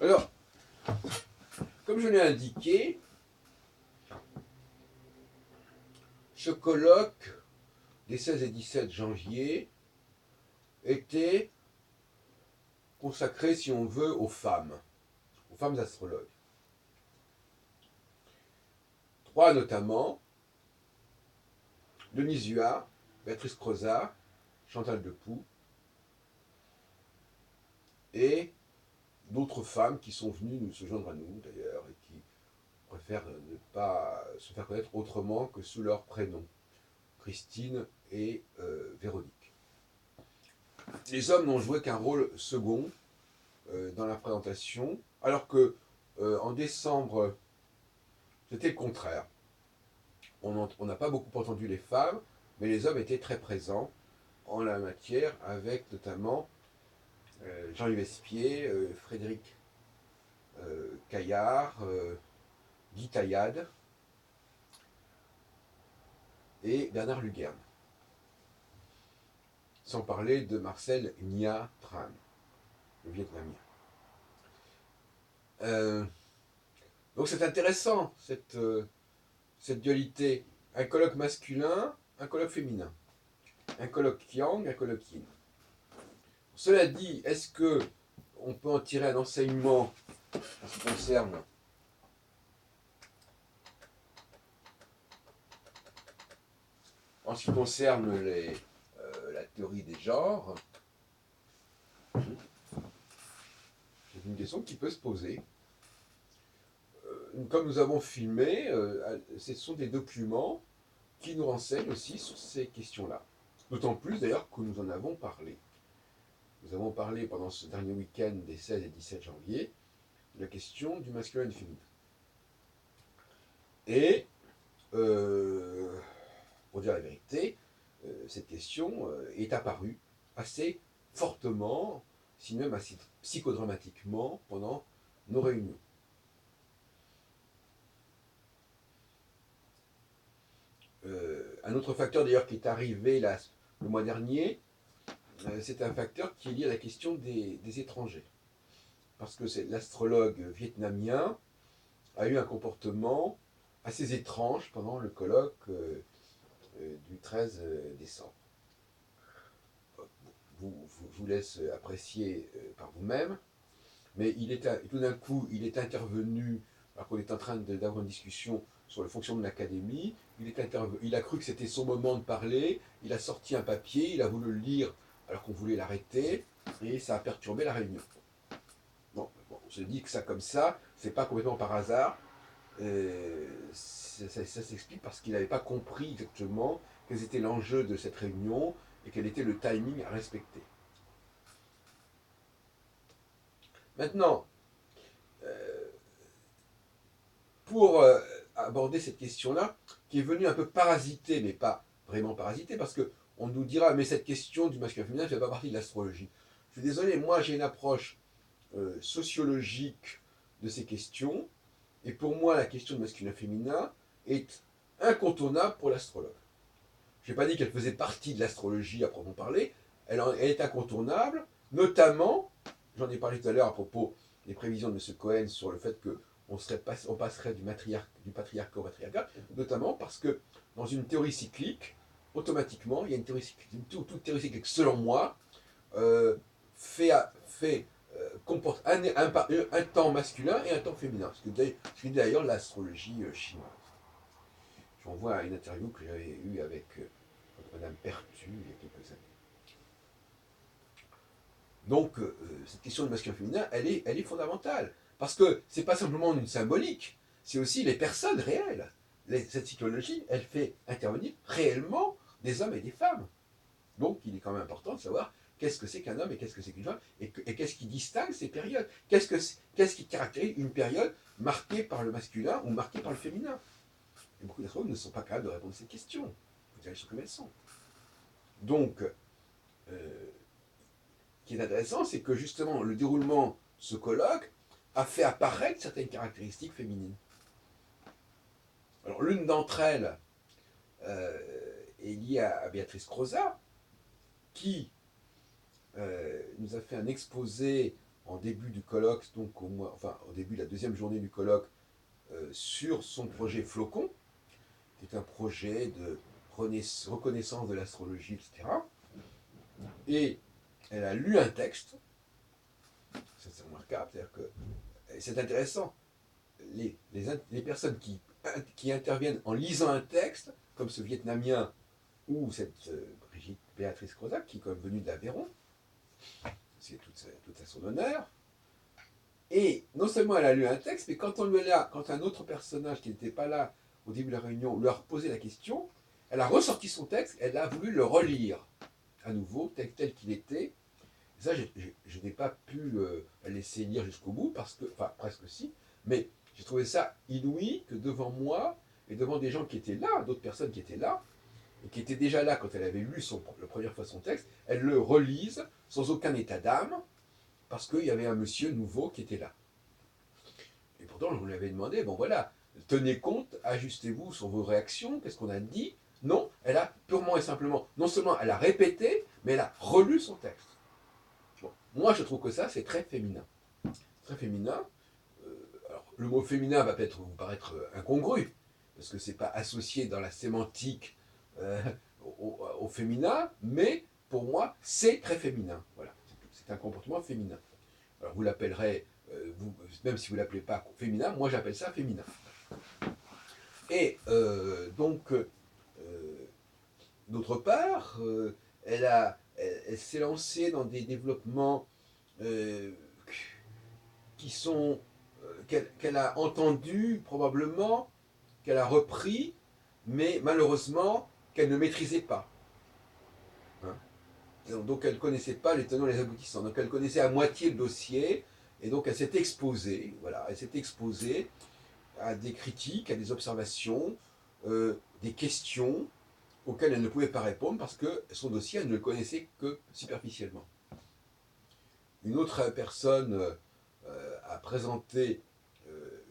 Alors, comme je l'ai indiqué, ce colloque des 16 et 17 janvier était consacré, si on veut, aux femmes astrologues. 3 notamment, Denise Huard, Béatrice Crozat, Chantal Depoux, et d'autres femmes qui sont venues se joindre à nous d'ailleurs, et qui préfèrent ne pas se faire connaître autrement que sous leur prénom, Christine et Véronique. Les hommes n'ont joué qu'un rôle second dans la présentation, alors que en décembre, c'était le contraire. On n'a pas beaucoup entendu les femmes, mais les hommes étaient très présents en la matière, avec notamment Jean-Yves Espier, Frédéric Caillard, Guy Taillade et Bernard Lugerne. Sans parler de Marcel Nha Tran, le Vietnamien. Donc c'est intéressant, cette dualité. Un colloque masculin, un colloque féminin. Un colloque yang, un colloque yin. Cela dit, est-ce que on peut en tirer un enseignement en ce qui concerne la théorie des genres? C'est une question qui peut se poser. Comme nous avons filmé, ce sont des documents qui nous renseignent aussi sur ces questions-là. D'autant plus d'ailleurs que nous en avons parlé. Nous avons parlé pendant ce dernier week-end des 16 et 17 janvier de la question du masculin et du féminin. Et, pour dire la vérité, cette question est apparue assez fortement, si même assez psychodramatiquement, pendant nos réunions. Un autre facteur d'ailleurs qui est arrivé là, le mois dernier, c'est un facteur qui est lié à la question des étrangers. Parce que l'astrologue vietnamien a eu un comportement assez étrange pendant le colloque du 13 décembre. Je vous laisse apprécier par vous-même, mais tout d'un coup, il est intervenu, alors qu'on est en train d'avoir une discussion sur le fonctionnement de l'académie, il a cru que c'était son moment de parler, il a sorti un papier, il a voulu le lire alors qu'on voulait l'arrêter, et ça a perturbé la réunion. Bon, on se dit que ça comme ça, c'est pas complètement par hasard, ça s'explique parce qu'il n'avait pas compris exactement quel était l'enjeu de cette réunion et quel était le timing à respecter. Maintenant, pour aborder cette question-là, qui est venue un peu parasiter, mais pas vraiment parasiter, parce qu'on nous dira, mais cette question du masculin féminin ne fait pas partie de l'astrologie. Je suis désolé, moi j'ai une approche sociologique de ces questions, et pour moi la question du masculin féminin est incontournable pour l'astrologue. Je n'ai pas dit qu'elle faisait partie de l'astrologie à proprement parler, elle est incontournable, notamment, j'en ai parlé tout à l'heure à propos des prévisions de M. Cohen sur le fait qu'on passerait du patriarcat au matriarcat, notamment parce que dans une théorie cyclique, automatiquement, il y a une théorie cyclique, toute théorie cyclique, selon moi, comporte un temps masculin et un temps féminin, ce que dit d'ailleurs l'astrologie chinoise. Je renvoie à une interview que j'avais eue avec Madame Pertu il y a quelques années. Donc, cette question du masculin-féminin, elle est fondamentale. Parce que c'est pas simplement une symbolique, c'est aussi les personnes réelles. Cette psychologie, elle fait intervenir réellement des hommes et des femmes. Donc, il est quand même important de savoir qu'est-ce que c'est qu'un homme et qu'est-ce que c'est qu'une femme, et qu'est-ce qui distingue ces périodes. Qu'est-ce qui caractérise une période marquée par le masculin ou marquée par le féminin. Et beaucoup d'astrologues ne sont pas capables de répondre à cette question. Vous direz les choses comme elles sont. Donc, ce qui est intéressant, c'est que justement, le déroulement de ce colloque a fait apparaître certaines caractéristiques féminines. Alors, l'une d'entre elles est liée à Béatrice Crozat, qui nous a fait un exposé en début du colloque, donc au début de la deuxième journée du colloque, sur son projet Flocon, qui est un projet de reconnaissance de l'astrologie, etc. Et elle a lu un texte, ça c'est remarquable, c'est-à-dire que c'est intéressant, les personnes qui interviennent en lisant un texte, comme ce Vietnamien ou cette Brigitte Béatrice Crozat, qui est quand même venue d'Aveyron, c'est tout à son honneur, et non seulement elle a lu un texte, mais quand un autre personnage qui n'était pas là au début de la réunion leur a posé la question, elle a ressorti son texte, elle a voulu le relire à nouveau, tel qu'il était. Et ça, je n'ai pas pu la laisser lire jusqu'au bout, enfin presque si, mais j'ai trouvé ça inouï que devant moi, et devant des gens qui étaient là, d'autres personnes qui étaient là, et qui étaient déjà là quand elle avait lu la première fois son texte, elle le relise sans aucun état d'âme, parce qu'il y avait un monsieur nouveau qui était là. Et pourtant, je vous l'avais demandé, bon voilà, tenez compte, ajustez-vous sur vos réactions, qu'est-ce qu'on a dit. Non, elle a purement et simplement, non seulement elle a répété, mais elle a relu son texte. Bon, moi, je trouve que ça, c'est très féminin. Très féminin. Alors, le mot féminin va peut-être vous paraître incongru, parce que c'est pas associé dans la sémantique au féminin, mais pour moi, c'est très féminin. Voilà, c'est un comportement féminin. Alors, vous l'appellerez, même si vous ne l'appelez pas féminin, moi j'appelle ça féminin. Et donc, d'autre part, elle s'est lancée dans des développements euh, qui sont qu'elle a entendus probablement, qu'elle a repris, mais malheureusement qu'elle ne maîtrisait pas. Hein. Donc elle ne connaissait pas les tenants et les aboutissants. Donc elle connaissait à moitié le dossier, et donc elle s'est exposée, voilà, elle s'est exposée à des critiques, à des observations, des questions auxquelles elle ne pouvait pas répondre parce que son dossier, elle ne le connaissait que superficiellement. Une autre personne a présenté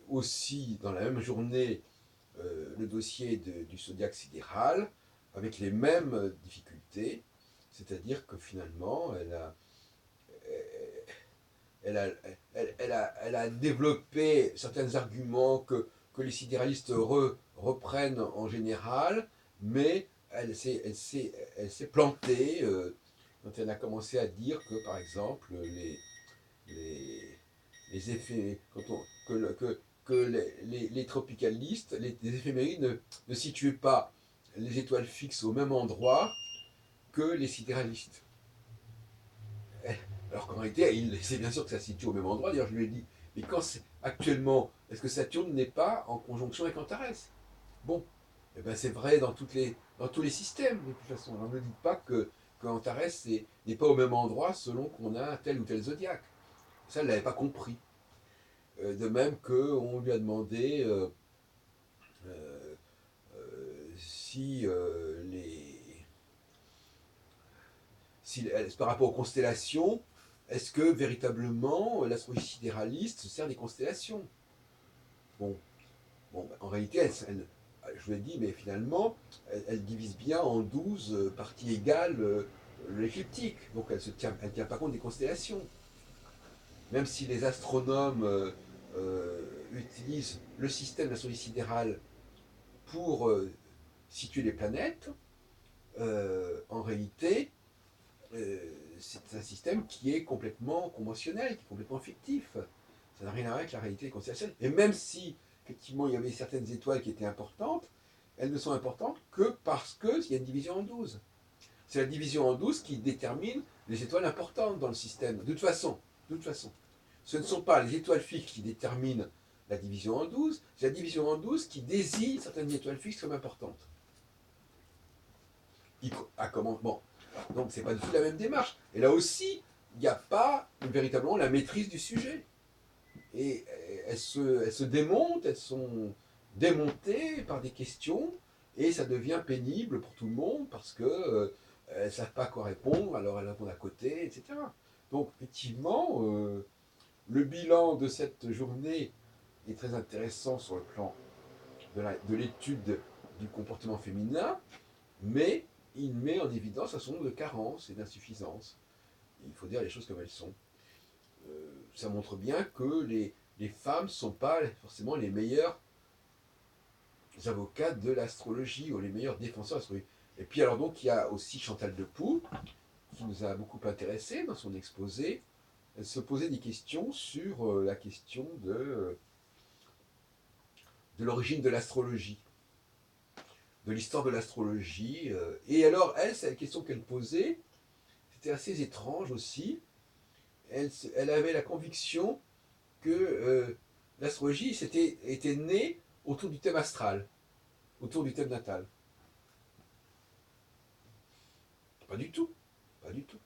aussi dans la même journée le dossier du zodiaque sidéral avec les mêmes difficultés, c'est-à-dire que finalement, elle a, elle a développé certains arguments que les sidéralistes reprennent en général, mais elle s'est plantée quand elle a commencé à dire que, par exemple, les, les effets, que les tropicalistes, les éphémérides ne situaient pas les étoiles fixes au même endroit que les sidéralistes. Alors qu'en réalité, c'est bien sûr que ça se situe au même endroit. D'ailleurs, je lui ai dit, mais actuellement, est-ce que Saturne n'est pas en conjonction avec Antares? Bon, eh ben c'est vrai dans tous les systèmes, de toute façon. Alors, ne dites pas que Antares n'est pas au même endroit selon qu'on a tel ou tel zodiaque. Ça, elle ne l'avait pas compris. De même qu'on lui a demandé euh, si par rapport aux constellations, est-ce que véritablement l'astrologie sidéraliste se sert des constellations? Bon, en réalité, je lui ai dit, mais finalement, elle divise bien en 12 parties égales l'écliptique. Donc elle tient pas compte des constellations. Même si les astronomes utilisent le système d'astrologie sidérale pour situer les planètes, en réalité, c'est un système qui est complètement conventionnel, qui est complètement fictif. Ça n'a rien à voir avec la réalité des constellations. Et même si, effectivement, il y avait certaines étoiles qui étaient importantes, elles ne sont importantes que parce qu'il y a une division en 12. C'est la division en 12 qui détermine les étoiles importantes dans le système. De toute façon, ce ne sont pas les étoiles fixes qui déterminent la division en 12, c'est la division en 12 qui désigne certaines étoiles fixes comme importantes. Bon, donc c'est pas du tout la même démarche. Et là aussi, il n'y a pas véritablement la maîtrise du sujet. Et elles se démontent, elles sont démontées par des questions, et ça devient pénible pour tout le monde parce que elles ne savent pas quoi répondre, alors elles répondent à côté, etc. Donc effectivement, le bilan de cette journée est très intéressant sur le plan de l'étude du comportement féminin, mais il met en évidence un certain nombre de carences et d'insuffisances. Il faut dire les choses comme elles sont. ça montre bien que les femmes ne sont pas forcément les meilleures avocates de l'astrologie ou les meilleurs défenseurs de l'astrologie. Et puis alors donc il y a aussi Chantal Depoux, qui nous a beaucoup intéressé dans son exposé. Elle se posait des questions sur la question de l'origine de l'astrologie, de l'histoire de l'astrologie. Et alors elle, c'est la question qu'elle posait, c'était assez étrange aussi. Elle avait la conviction que l'astrologie était née autour du thème astral, autour du thème natal. Pas du tout, pas du tout.